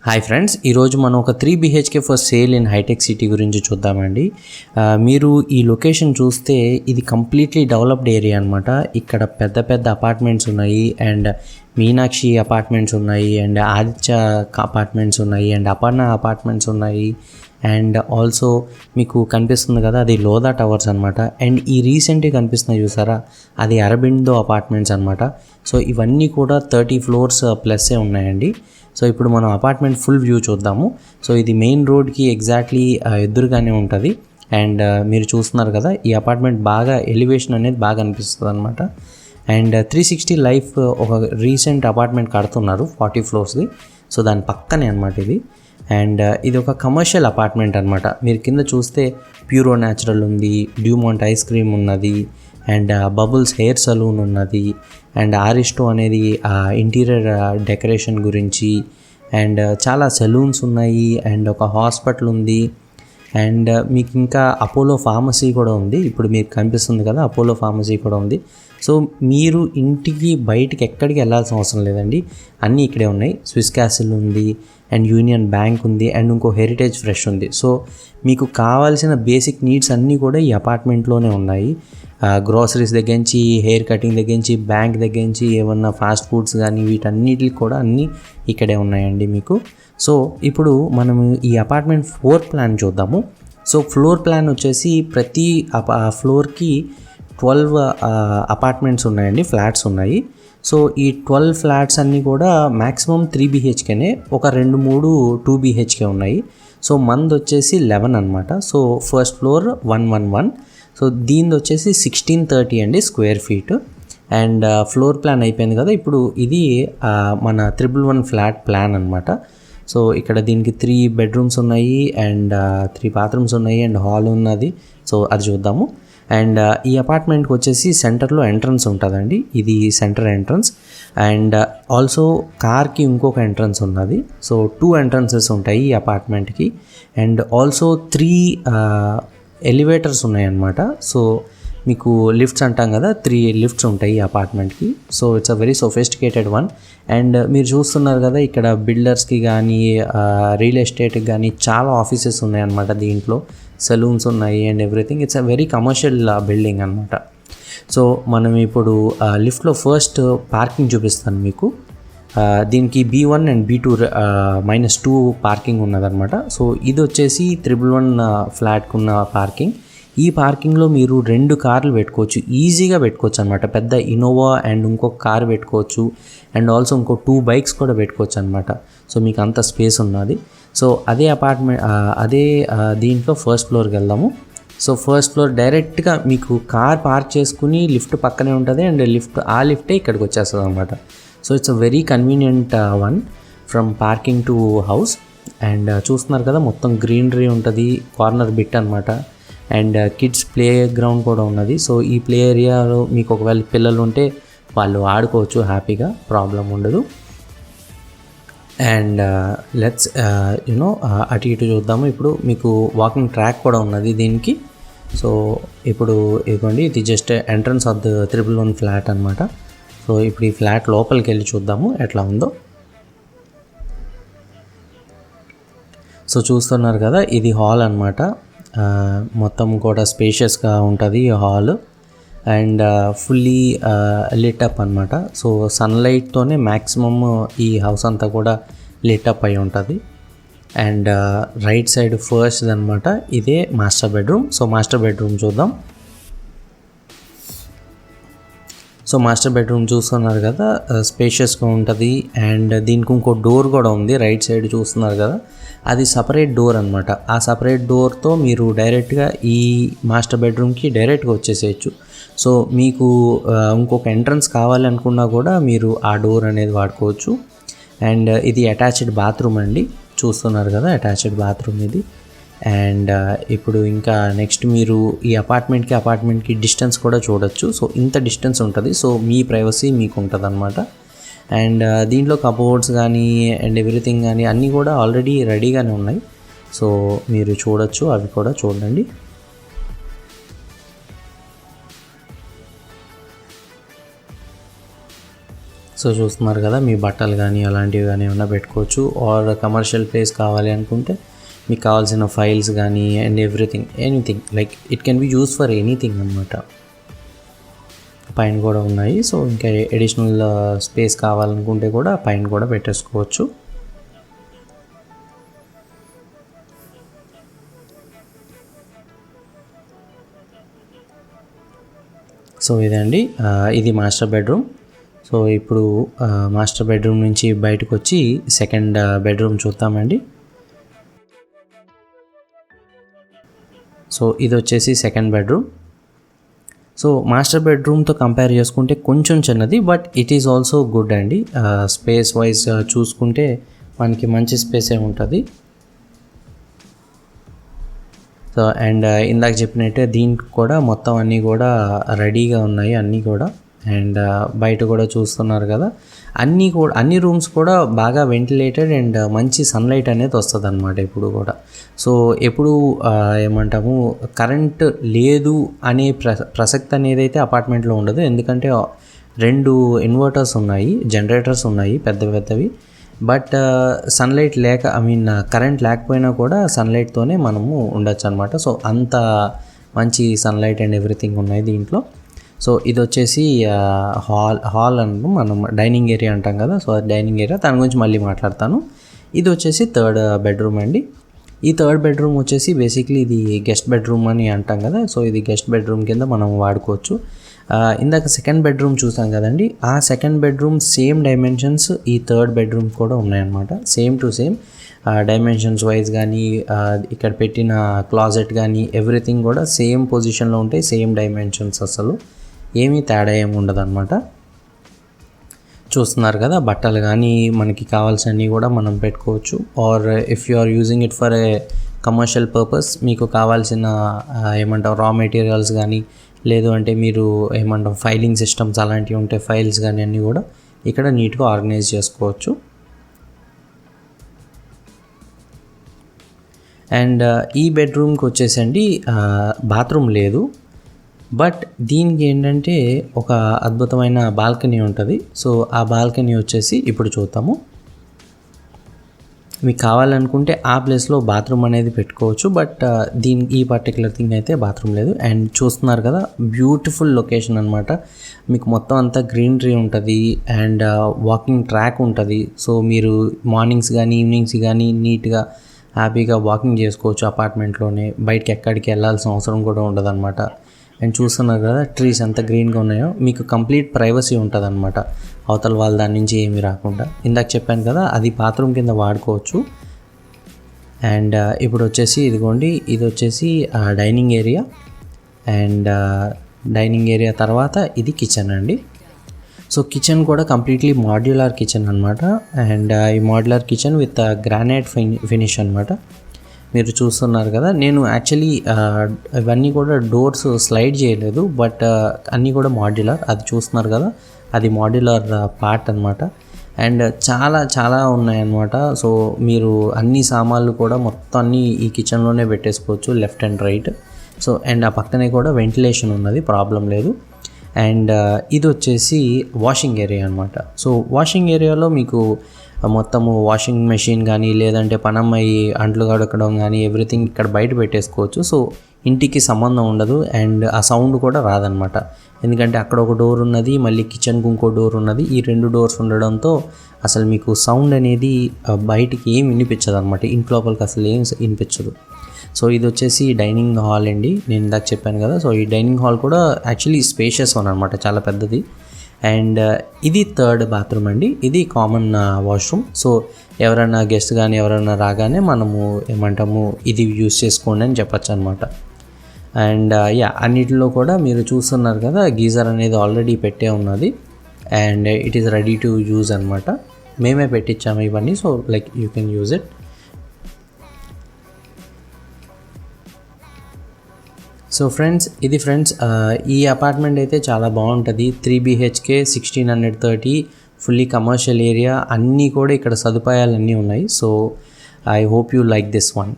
Hi friends, ఈరోజు మనం ఒక 3 BHK ఫర్ సేల్ ఇన్ హైటెక్ సిటీ గురించి చూద్దామండి. మీరు ఈ లొకేషన్ చూస్తే ఇది కంప్లీట్లీ డెవలప్డ్ ఏరియా అనమాట. ఇక్కడ పెద్ద పెద్ద అపార్ట్మెంట్స్ ఉన్నాయి అండ్ మీనాక్షి అపార్ట్మెంట్స్ ఉన్నాయి అండ్ ఆదిత్య అపార్ట్మెంట్స్ ఉన్నాయి అండ్ అపర్ణ అపార్ట్మెంట్స్ ఉన్నాయి అండ్ ఆల్సో మీకు కనిపిస్తుంది కదా, అది లోదా టవర్స్ అనమాట. అండ్ ఈ రీసెంట్గా కనిపిస్తున్నాయి చూసారా, అది అరబిందో అపార్ట్మెంట్స్ అనమాట. సో ఇవన్నీ కూడా 30 ఫ్లోర్స్ ప్లస్సే ఉన్నాయండి. సో ఇప్పుడు మనం అపార్ట్మెంట్ ఫుల్ వ్యూ చూద్దాము. సో ఇది మెయిన్ రోడ్కి ఎగ్జాక్ట్లీ ఎదురుగానే ఉంటుంది. అండ్ మీరు చూస్తున్నారు కదా, ఈ అపార్ట్మెంట్ బాగా ఎలివేషన్ అనేది బాగా అనిపిస్తుంది అనమాట. అండ్ 360 లైఫ్ ఒక రీసెంట్ అపార్ట్మెంట్ కడుతున్నారు 40 ఫ్లోర్స్ది. సో దాని పక్కనే అనమాట ఇది. అండ్ ఇది ఒక కమర్షియల్ అపార్ట్మెంట్ అనమాట. మీరు కింద చూస్తే ప్యూరో న్యాచురల్ ఉంది, డ్యూమాంట్ ఐస్ క్రీమ్ ఉన్నది అండ్ బబుల్స్ హెయిర్ సలూన్ ఉన్నది అండ్ ఆరిస్టో అనేది ఇంటీరియర్ డెకరేషన్ గురించి అండ్ చాలా సెలూన్స్ ఉన్నాయి అండ్ ఒక హాస్పిటల్ ఉంది అండ్ మీకు ఇంకా అపోలో ఫార్మసీ కూడా ఉంది. ఇప్పుడు మీకు కనిపిస్తుంది కదా, అపోలో ఫార్మసీ కూడా ఉంది. సో మీరు ఇంటికి బయటికి ఎక్కడికి వెళ్ళాల్సిన అవసరం లేదండి, అన్నీ ఇక్కడే ఉన్నాయి. స్విస్ క్యాసిల్ ఉంది అండ్ యూనియన్ బ్యాంక్ ఉంది అండ్ ఇంకో హెరిటేజ్ ఫ్రెష్ ఉంది. సో మీకు కావాల్సిన బేసిక్ నీడ్స్ అన్నీ కూడా ఈ అపార్ట్మెంట్లోనే ఉన్నాయి. గ్రోసరీస్ దగ్గర నుంచి, హెయిర్ కటింగ్ దగ్గర నుంచి, బ్యాంక్ దగ్గర నుంచి, ఏమన్నా ఫాస్ట్ ఫుడ్స్ కానీ వీటన్నిటికి కూడా అన్నీ ఇక్కడే ఉన్నాయండి మీకు. సో ఇప్పుడు మనం ఈ అపార్ట్మెంట్ ఫ్లోర్ ప్లాన్ చూద్దాము. సో ఫ్లోర్ ప్లాన్ వచ్చేసి ప్రతి ఫ్లోర్కి 12 అపార్ట్మెంట్స్ ఉన్నాయండి, ఫ్లాట్స్ ఉన్నాయి. సో ఈ 12 ఫ్లాట్స్ అన్నీ కూడా మ్యాక్సిమం 3 BHKనే, ఒక 2-3 2 BHK ఉన్నాయి. సో మంది వచ్చేసి 11 అనమాట. So first floor 111. సో దీనిది వచ్చేసి 1630 అండి square feet. And floor plan అయిపోయింది కదా, ఇప్పుడు ఇది మన 111 ఫ్లాట్ ప్లాన్ అనమాట. సో ఇక్కడ దీనికి 3 బెడ్రూమ్స్ ఉన్నాయి అండ్ 3 బాత్రూమ్స్ ఉన్నాయి అండ్ హాల్ ఉన్నది. సో అది చూద్దాము. అండ్ ఈ అపార్ట్మెంట్కి వచ్చేసి సెంటర్లో ఎంట్రన్స్ ఉంటుందండి, ఇది సెంటర్ ఎంట్రన్స్. అండ్ ఆల్సో కార్కి ఇంకొక ఎంట్రన్స్ ఉన్నది. సో 2 ఎంట్రన్సెస్ ఉంటాయి ఈ అపార్ట్మెంట్కి. అండ్ ఆల్సో 3 ఎలివేటర్స్ ఉన్నాయన్నమాట. సో మీకు లిఫ్ట్స్ అంటాం కదా, 3 లిఫ్ట్స్ ఉంటాయి ఈ అపార్ట్మెంట్కి. So it's a very sophisticated one. And మీరు చూస్తున్నారు కదా, ఇక్కడ బిల్డర్స్కి కానీ రియల్ ఎస్టేట్కి కానీ చాలా ఆఫీసెస్ ఉన్నాయన్నమాట. దీంట్లో సెలూన్స్ ఉన్నాయి and everything. It's a very commercial building అనమాట. సో మనం ఇప్పుడు లిఫ్ట్లో ఫస్ట్ పార్కింగ్ చూపిస్తాను మీకు. దీనికి B1 and B2 -2 parking ఉన్నదన్నమాట. So ఇది వచ్చేసి 111 ఫ్లాట్కి ఉన్న పార్కింగ్. ఈ పార్కింగ్లో మీరు 2 కార్లు పెట్టుకోవచ్చు, ఈజీగా పెట్టుకోవచ్చు అనమాట. పెద్ద ఇన్నోవా అండ్ ఇంకొక కార్ పెట్టుకోవచ్చు అండ్ ఆల్సో ఇంకో 2 బైక్స్ కూడా పెట్టుకోవచ్చు అనమాట. సో మీకు అంత స్పేస్ ఉన్నది. సో అదే దీంట్లో ఫస్ట్ ఫ్లోర్కి వెళ్దాము. సో ఫస్ట్ ఫ్లోర్ డైరెక్ట్గా మీకు కార్ పార్క్ చేసుకుని లిఫ్ట్ పక్కనే ఉంటుంది అండ్ లిఫ్టే ఇక్కడికి వచ్చేస్తుంది అనమాట. So it's a very convenient one from parking to house. And చూస్తున్నారు కదా, మొత్తం గ్రీనరీ ఉంటుంది, కార్నర్ బిట్ అనమాట. అండ్ కిడ్స్ ప్లే గ్రౌండ్ కూడా ఉన్నది. సో ఈ ప్లే ఏరియాలో మీకు ఒకవేళ పిల్లలు ఉంటే వాళ్ళు ఆడుకోవచ్చు హ్యాపీగా, ప్రాబ్లం ఉండదు. అండ్ లెట్స్ అటు ఇటు చూద్దాము. ఇప్పుడు మీకు వాకింగ్ ట్రాక్ కూడా ఉన్నది దీనికి. సో ఇప్పుడు ఇదిగోండి, ఇది just entrance of the 111 flat అనమాట. సో ఇప్పుడు ఈ ఫ్లాట్ లోపలికి వెళ్ళి చూద్దాము ఎట్లా ఉందో. సో చూస్తున్నారు కదా, ఇది హాల్ అనమాట. మొత్తం కూడా స్పేషియస్గా ఉంటుంది ఈ hall and fully lit up అనమాట. సో సన్లైట్తోనే మ్యాక్సిమమ్ ఈ హౌస్ అంతా కూడా లిట్ అప్ అయి ఉంటుంది. అండ్ రైట్ సైడ్ ఫస్ట్ అనమాట, ఇదే master bedroom. So master bedroom చూద్దాం. సో మాస్టర్ బెడ్రూమ్ చూస్తున్నారు కదా, స్పేషియస్గా ఉంటుంది అండ్ దీనికి ఇంకో డోర్ కూడా ఉంది. రైట్ సైడ్ చూస్తున్నారు కదా, అది సపరేట్ డోర్ అనమాట. ఆ సపరేట్ డోర్తో మీరు డైరెక్ట్గా ఈ మాస్టర్ బెడ్రూమ్కి డైరెక్ట్గా వచ్చేసేయచ్చు. సో మీకు ఇంకొక ఎంట్రన్స్ కావాలనుకున్నా కూడా మీరు ఆ డోర్ అనేది వాడుకోవచ్చు. అండ్ ఇది అటాచ్డ్ బాత్రూమ్ అండి, చూస్తున్నారు కదా, అటాచ్డ్ బాత్రూమ్ ఇది. అండ్ ఇప్పుడు ఇంకా నెక్స్ట్ మీరు ఈ అపార్ట్మెంట్కి డిస్టెన్స్ కూడా చూడొచ్చు. సో ఇంత డిస్టెన్స్ ఉంటుంది. సో మీ ప్రైవసీ మీకు ఉంటుంది అనమాట. అండ్ దీంట్లో కబోర్డ్స్ కానీ అండ్ ఎవ్రీథింగ్ కానీ అన్నీ కూడా ఆల్రెడీ రెడీగానే ఉన్నాయి. సో మీరు చూడొచ్చు, అవి కూడా చూడండి. సో చూస్తున్నారు కదా, మీ బట్టలు కానీ అలాంటివి కానీ ఏమైనా పెట్టుకోవచ్చు. ఆర్ కమర్షియల్ ప్లేస్ కావాలి అనుకుంటే మీకు కావాల్సిన ఫైల్స్ కానీ and everything, anything like it can be use for anything అనమాట. పైన కూడా ఉన్నాయి. సో ఇంకా అడిషనల్ స్పేస్ కావాలనుకుంటే కూడా పైన కూడా పెట్టేసుకోవచ్చు. సో ఇదండి, ఇది మాస్టర్ బెడ్రూమ్. సో ఇప్పుడు మాస్టర్ బెడ్రూమ్ నుంచి బయటకు వచ్చి సెకండ్ బెడ్రూమ్ చూద్దామండి. సో ఇది వచ్చేసి సెకండ్ బెడ్రూమ్. సో మాస్టర్ బెడ్రూమ్తో కంపేర్ చేసుకుంటే కొంచెం చిన్నది, but it is also good అండి. స్పేస్ వైజ్ చూసుకుంటే మనకి మంచి స్పేసే ఉంటుంది. సో అండ్ ఇందాక చెప్పినట్టే దీనికి కూడా మొత్తం అన్నీ కూడా రెడీగా ఉన్నాయి అన్నీ కూడా. అండ్ బయట కూడా చూస్తున్నారు కదా, అన్ని రూమ్స్ కూడా బాగా వెంటిలేటెడ్ అండ్ మంచి సన్లైట్ అనేది వస్తుంది అనమాట ఎప్పుడు కూడా. సో ఎప్పుడు ఏమంటాము, కరెంట్ లేదు అనే ప్రసక్తి అనేది అయితే అపార్ట్మెంట్లో ఉండదు. ఎందుకంటే 2 ఇన్వర్టర్స్ ఉన్నాయి, జనరేటర్స్ ఉన్నాయి పెద్దవి. బట్ సన్లైట్ కరెంట్ లేకపోయినా కూడా సన్లైట్తోనే మనము ఉండొచ్చు అనమాట. సో అంత మంచి సన్లైట్ అండ్ ఎవ్రీథింగ్ ఉన్నాయి దీంట్లో. సో ఇది వచ్చేసి హాల్ అంటే మనం డైనింగ్ ఏరియా అంటాం కదా. సో డైనింగ్ ఏరియా, దాని గురించి మళ్ళీ మాట్లాడతాను. ఇది వచ్చేసి థర్డ్ బెడ్రూమ్ అండి. ఈ థర్డ్ బెడ్రూమ్ వచ్చేసి బేసిక్లీ ఇది గెస్ట్ బెడ్రూమ్ అని అంటాం కదా. సో ఇది గెస్ట్ బెడ్రూమ్ కింద మనం వాడుకోవచ్చు. ఇందాక సెకండ్ బెడ్రూమ్ చూసాం కదండి, ఆ సెకండ్ బెడ్రూమ్ సేమ్ డైమెన్షన్స్ ఈ థర్డ్ బెడ్రూమ్ కూడా ఉన్నాయన్నమాట. Same to same dimensions wise కానీ ఇక్కడ పెట్టిన క్లాజెట్ కానీ ఎవ్రీథింగ్ కూడా సేమ్ పొజిషన్లో ఉంటాయి, సేమ్ డైమెన్షన్స్, అసలు ఏమీ తేడా ఏమి ఉండదు అనమాట. చూస్తున్నారు కదా, బట్టలు కానీ మనకి కావాల్సినవి కూడా మనం పెట్టుకోవచ్చు. Or if you are using it for a commercial purpose, మీకు కావాల్సిన రా మెటీరియల్స్ కానీ, లేదు అంటే మీరు ఫైలింగ్ సిస్టమ్స్ అలాంటివి ఉంటే ఫైల్స్ కానీ అన్నీ కూడా ఇక్కడ నీట్గా ఆర్గనైజ్ చేసుకోవచ్చు. అండ్ ఈ బెడ్రూమ్కి వచ్చేసండి బాత్రూమ్ లేదు, బట్ దీనికి ఏంటంటే ఒక అద్భుతమైన బాల్కనీ ఉంటుంది. సో ఆ బాల్కనీ వచ్చేసి ఇప్పుడు చూద్దాము. మీకు కావాలనుకుంటే ఆ ప్లేస్లో బాత్రూమ్ అనేది పెట్టుకోవచ్చు, బట్ ఈ పర్టికులర్ థింగ్ అయితే బాత్రూమ్ లేదు. అండ్ చూస్తున్నారు కదా, బ్యూటిఫుల్ లొకేషన్ అనమాట. మీకు మొత్తం అంతా గ్రీనరీ ఉంటుంది అండ్ వాకింగ్ ట్రాక్ ఉంటుంది. సో మీరు మార్నింగ్స్ కానీ ఈవినింగ్స్ కానీ నీట్గా హ్యాపీగా వాకింగ్ చేసుకోవచ్చు అపార్ట్మెంట్లోనే. బయటకి ఎక్కడికి వెళ్ళాల్సిన అవసరం కూడా ఉండదు అనమాట. అండ్ చూస్తున్నారు కదా, ట్రీస్ ఎంత గ్రీన్గా ఉన్నాయో, మీకు కంప్లీట్ ప్రైవసీ ఉంటుంది అనమాట, అవతల వాళ్ళ దాని నుంచి ఏమీ రాకుండా. ఇందాక చెప్పాను కదా, అది బాత్రూమ్ కింద వాడుకోవచ్చు. అండ్ ఇప్పుడు వచ్చేసి ఇదిగోండి, ఇది వచ్చేసి dining area. And dining area తర్వాత ఇది కిచెన్ అండి. సో కిచెన్ కూడా కంప్లీట్లీ మాడ్యులర్ కిచెన్ అనమాట. అండ్ ఈ modular kitchen with granite finish అనమాట. మీరు చూస్తున్నారు కదా, నేను యాక్చువల్లీ ఇవన్నీ కూడా డోర్స్ స్లైడ్ చేయలేదు, బట్ అన్నీ కూడా మాడ్యులర్. అది చూస్తున్నారు కదా, అది మాడ్యులర్ పార్ట్ అనమాట. అండ్ చాలా చాలా ఉన్నాయన్నమాట. సో మీరు అన్ని సామాన్లు కూడా మొత్తం అన్నీ ఈ కిచెన్లోనే పెట్టేసుకోవచ్చు, left and right. So and ఆ పక్కనే కూడా వెంటిలేషన్ ఉన్నది, ప్రాబ్లం లేదు. అండ్ ఇది వచ్చేసి వాషింగ్ ఏరియా అనమాట. సో వాషింగ్ ఏరియాలో మీకు మొత్తము వాషింగ్ మెషిన్ కానీ, లేదంటే పనమ్మాయి అంట్లు కడకడం కానీ ఎవ్రీథింగ్ ఇక్కడ బయట పెట్టేసుకోవచ్చు. సో ఇంటికి సంబంధం ఉండదు అండ్ ఆ సౌండ్ కూడా రాదనమాట. ఎందుకంటే అక్కడ ఒక డోర్ ఉన్నది, మళ్ళీ కిచెన్కి ఇంకో డోర్ ఉన్నది. ఈ 2 డోర్స్ ఉండడంతో అసలు మీకు సౌండ్ అనేది బయటికి ఏం వినిపించదు అనమాట, ఇంట్లోపలికి అసలు ఏం వినిపించదు. సో ఇది వచ్చేసి డైనింగ్ హాల్ అండి, నేను ఇందాక చెప్పాను కదా. సో ఈ డైనింగ్ హాల్ కూడా యాక్చువల్లీ స్పేషియస్ వన్ అనమాట, చాలా పెద్దది. అండ్ ఇది థర్డ్ బాత్రూమ్ అండి, ఇది కామన్ వాష్రూమ్. సో ఎవరైనా గెస్ట్ కానీ ఎవరైనా రాగానే మనము ఇది యూస్ చేసుకోండి అని చెప్పచ్చు అనమాట. అండ్ అన్నిటిలో కూడా మీరు చూస్తున్నారు కదా, గీజర్ అనేది ఆల్రెడీ పెట్టే ఉన్నది and it is ready to use అనమాట. మేమే పెట్టించాము ఇవన్నీ. So like you can use it. So friends, ఇది ఈ అపార్ట్మెంట్ అయితే చాలా బాగుంటుంది. 3 BHK 1630, ఫుల్లీ కమర్షియల్ ఏరియా, అన్నీ కూడా ఇక్కడ సదుపాయాలన్నీ ఉన్నాయి. So I hope you like this one.